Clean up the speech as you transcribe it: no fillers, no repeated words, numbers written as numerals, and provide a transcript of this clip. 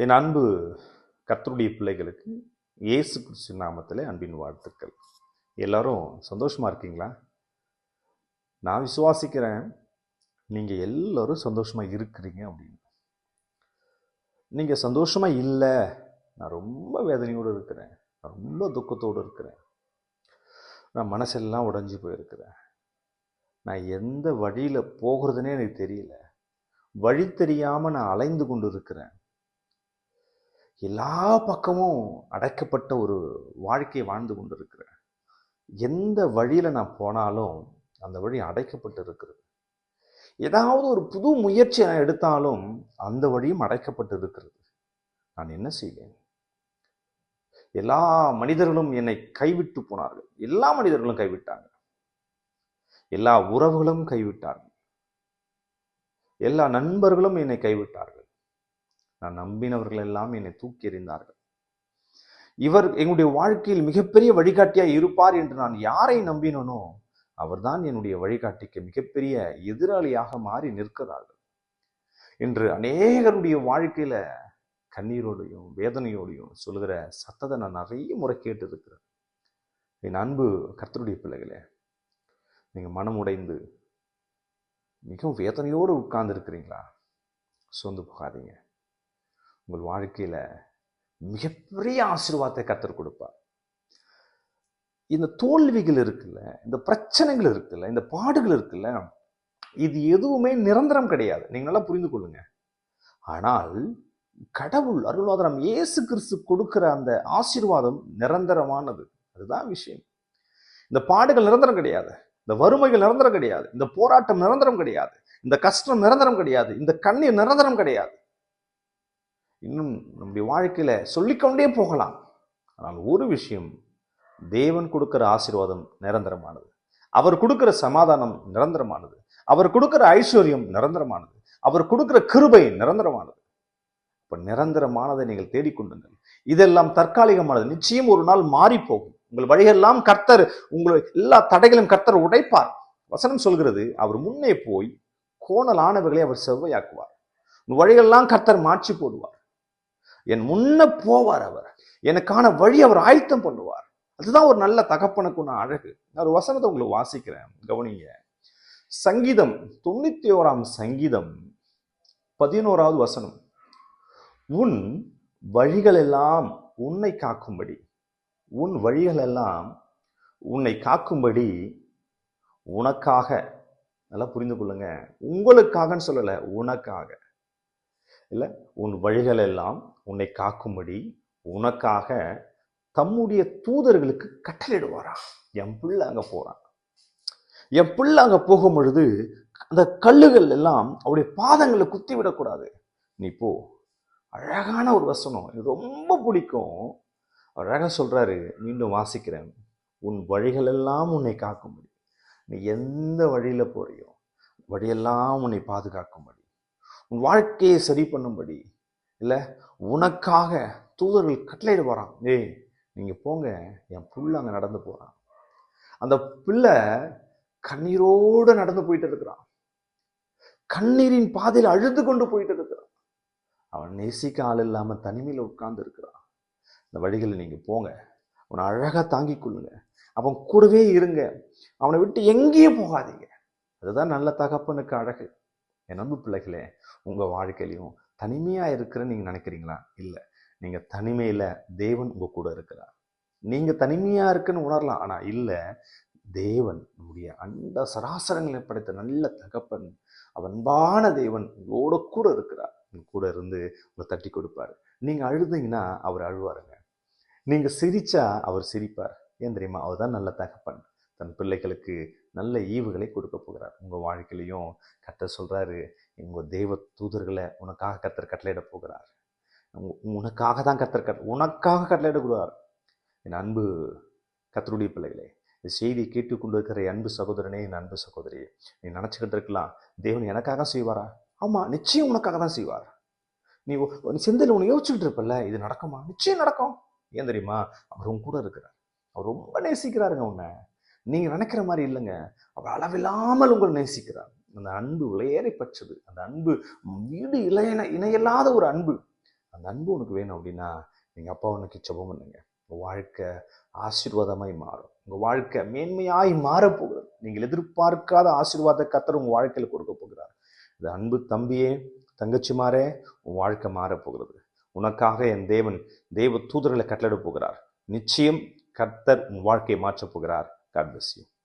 என் அன்பு கர்த்தருடைய பிள்ளைகளுக்கு இயேசு கிறிஸ்து நாமத்திலே அன்பின் வாழ்த்துக்கள். எல்லாரும் சந்தோஷமா இருக்கீங்களா? நான் விசுவாசிக்கிறேன் நீங்க எல்லாரும் சந்தோஷமா இருக்கிறீங்க அப்படின்னு. நீங்க சந்தோஷமா இல்லை, நான் ரொம்ப வேதனையோடு இருக்கிறேன், நான் ரொம்ப துக்கத்தோடு இருக்கிறேன், நான் மனசெல்லாம் உடைஞ்சு போயிருக்கிறேன், நான் எந்த வழியில போகிறதுனே எனக்கு தெரியல, வழி தெரியாம நான் அலைந்து கொண்டு இருக்கிறேன், எல்லா பக்கமும் அடைக்கப்பட்ட ஒரு வாழ்க்கையை வாழ்ந்து கொண்டு இருக்கிறேன், எந்த வழியில நான் போனாலும் அந்த வழி அடைக்கப்பட்டு இருக்கிறது, ஏதாவது ஒரு புது முயற்சி நான் எடுத்தாலும் அந்த வழியும் அடைக்கப்பட்டு இருக்கிறது, நான் என்ன செய்வேன்? எல்லா மனிதர்களும் என்னை கைவிட்டு போனார்கள், எல்லா மனிதர்களும் கைவிட்டாங்க, எல்லா உறவுகளும் கைவிட்டார்கள், எல்லா நண்பர்களும் என்னை கைவிட்டார்கள், நான் நம்பினவர்கள் எல்லாம் என்னை தூக்கி எறிந்தார்கள். இவர் என்னுடைய வாழ்க்கையில் மிகப்பெரிய வழிகாட்டியாய் இருப்பார் என்று நான் யாரை நம்பினனோ அவர்தான் என்னுடைய வழிகாட்டிக்கு மிகப்பெரிய எதிராளியாக மாறி நிற்கிறார்கள் என்று அநேகருடைய வாழ்க்கையில கண்ணீரோடையும் வேதனையோடையும் சொல்லுகிற சத்தத்தை நான் நிறைய முறை கேட்டு இருக்கிறேன். என் அன்பு கர்த்தருடைய பிள்ளைகளே, நீங்க மனம் உடைந்து மிகவும் வேதனையோடு உட்கார்ந்து இருக்கிறீங்களா? சோர்ந்து போகாதீங்க. உங்கள் வாழ்க்கையில மிகப்பெரிய ஆசீர்வாதத்தை கர்த்தர் கொடுப்பார். இந்த தோல்விகள் இருக்குல்ல, இந்த பிரச்சனைகள் இருக்குல்ல, இந்த பாடுகள் இருக்குல்ல, இது எதுவுமே நிரந்தரம் கிடையாது. நீங்க நல்லா புரிந்து கொள்ளுங்க. ஆனால் கடவுள் அருளாதாரம் இயேசு கிறிஸ்து கொடுக்கிற அந்த ஆசீர்வாதம் நிரந்தரமானது. அதுதான் விஷயம். இந்த பாடுகள் நிரந்தரம் கிடையாது, இந்த வறுமைகள் நிரந்தரம் கிடையாது, இந்த போராட்டம் நிரந்தரம் கிடையாது, இந்த கஷ்டம் நிரந்தரம் கிடையாது, இந்த கண்ணீர் நிரந்தரம் கிடையாது. இன்னும் நம்முடைய வாழ்க்கையில சொல்லிக்கொண்டே போகலாம். ஆனால் ஒரு விஷயம், தேவன் கொடுக்கிற ஆசீர்வாதம் நிரந்தரமானது, அவர் கொடுக்கிற சமாதானம் நிரந்தரமானது, அவர் கொடுக்கிற ஐஸ்வர்யம் நிரந்தரமானது, அவர் கொடுக்கிற கிருபை நிரந்தரமானது. இப்ப நிரந்தரமானதை நீங்கள் தேடிக்கொண்டுங்கள். இதெல்லாம் தற்காலிகமானது, நிச்சயம் ஒரு நாள் மாறி போகும். உங்கள் வழியெல்லாம் கர்த்தர், உங்கள் எல்லா தடைகளும் கர்த்தர் உடைப்பார். வசனம் சொல்கிறது, அவர் முன்னே போய் கோணலானவர்களை அவர் செவ்வையாக்குவார். உங்கள் வழியெல்லாம் கர்த்தர் மாற்றி போடுவார். என் முன்ன போவார், அவர் எனக்கான வழி அவர் ஆயத்தம் பண்ணுவார். அதுதான் ஒரு நல்ல தகப்பனுக்குள்ள அழகு. நான் ஒரு வசனத்தை உங்களுக்கு வாசிக்கிறேன், கவனிங்க. சங்கீதம் 91 சங்கீதம் 11வது வசனம். உன் வழிகள் எல்லாம் உன்னை காக்கும்படி, உன் வழிகள் எல்லாம் உன்னை காக்கும்படி உனக்காக, நல்லா புரிந்து கொள்ளுங்க, உங்களுக்காகன்னு சொல்லல, உனக்காக இல்ல, உன் வழிகள் எல்லாம் உன்னை காக்கும்படி உனக்காக தம்முடைய தூதர்களுக்கு கட்டளையிடுவாரா. என் பிள்ளை அங்க போறான், என் பிள்ளை அங்க போகும் பொழுது அந்த கல்லுகள் எல்லாம் அவருடைய பாதங்களை குத்தி விடக்கூடாது. நீ போ. அழகான ஒரு வசனம், எனக்கு ரொம்ப பிடிக்கும். அழகா சொல்றாரு, மீண்டும் வாசிக்கிறேன். உன் வழிகள் எல்லாம் உன்னை காக்கும்படி, நீ எந்த வழியில போறியோ வழியெல்லாம் உன்னை பாதுகாக்கும்படி, உன் வாழ்க்கையை சரி பண்ணும்படி இல்ல, உனக்காக தூதர்கள் கட்டளையிடுவாராம். ஏய் நீங்க போங்க, என் புள்ள அங்க நடந்து போறான். அந்த பிள்ளை கண்ணீரோடு நடந்து போயிட்டு இருக்கிறான், கண்ணீரின் பாதையில் அழுது கொண்டு போயிட்டு இருக்கிறான். அவன் நேசிக்க ஆள் இல்லாம தனிமையில உட்கார்ந்து இருக்கிறான். இந்த வழிகளில் நீங்க போங்க, அவனை அழகா தாங்கிக் கொள்ளுங்க, அவன் கூடவே இருங்க, அவனை விட்டு எங்கேயும் போகாதீங்க. அதுதான் நல்ல தகப்பனுக்கு அழகு. என் அன்பு பிள்ளைகளே, உங்க வாழ்க்கையிலையும் தனிமையா இருக்கிறன்னு நீங்க நினைக்கிறீங்களா? இல்ல, நீங்க தனிமையில தேவன் உங்க கூட இருக்கிறார். நீங்க தனிமையா இருக்குன்னு உணரலாம், ஆனா இல்ல, தேவன் நம்முடைய அண்ட சராசரங்களை படைத்த நல்ல தகப்பன், அன்பான தேவன் உங்களோட கூட இருக்கிறார். உங்க கூட இருந்து உங்களை தட்டி கொடுப்பாரு. நீங்க அழுதீங்கன்னா அவர் அழுவாருங்க, நீங்க சிரிச்சா அவர் சிரிப்பார். ஏன் தெரியுமா? அவர் தான் நல்ல தகப்பன். தன் பிள்ளைகளுக்கு நல்ல ஈவுகளை கொடுக்க போகிறார். உங்க வாழ்க்கையிலையும் கர்த்தர் சொல்றாரு, உங்க தேவ தூதர்களை உனக்காக கர்த்தர் கட்டளையிட போகிறார். உனக்காக தான் கர்த்தர் உனக்காக கட்டளையிடுகிறார். என் அன்பு கர்த்தருடைய பிள்ளைகளே, இந்த செய்தியை கேட்டுக்கொண்டு இருக்கிற அன்பு சகோதரனே, என் அன்பு சகோதரியே, நீ நினைச்சுக்கிட்டு இருக்கலாம், தேவன் எனக்காக செய்வாரா? ஆமா, நிச்சயம் உனக்காக தான் செய்வார். நீ சிந்தையில் உன்னை யோசிச்சுக்கிட்டு இருப்பல்ல, இது நடக்குமா? நிச்சயம் நடக்கும். ஏன் தெரியுமா? அவர் உங்க கூட இருக்கிறார். அவர் ரொம்ப நேசிக்கிறாருங்க உன்னை. நீங்க நினைக்கிற மாதிரி இல்லைங்க, அவர் அளவில்லாமல் உங்களை நேசிக்கிறார். அந்த அன்பு விலையேறி பற்றது, அந்த அன்பு வீடு இணையில்லாத ஒரு அன்பு. அந்த அன்பு உனக்கு வேணும் அப்படின்னா நீங்கள் அப்பா உனக்கு ஜெபம் பண்ணுங்க. உங்கள் வாழ்க்கை ஆசீர்வாதமாய் மாறும். உங்கள் வாழ்க்கை மேன்மையாய் மாறப்போகிறது. நீங்கள் எதிர்பார்க்காத ஆசீர்வாத கர்த்தர் உங்கள் வாழ்க்கையில் கொடுக்க போகிறார். இந்த அன்பு தம்பியே, தங்கச்சிமாரே, உன் வாழ்க்கை மாறப்போகிறது. உனக்காக என் தேவன் தேவ தூதர்களை கட்டளிட போகிறார். நிச்சயம் கர்த்தர் உன் வாழ்க்கையை மாற்றப் போகிறார். God bless you.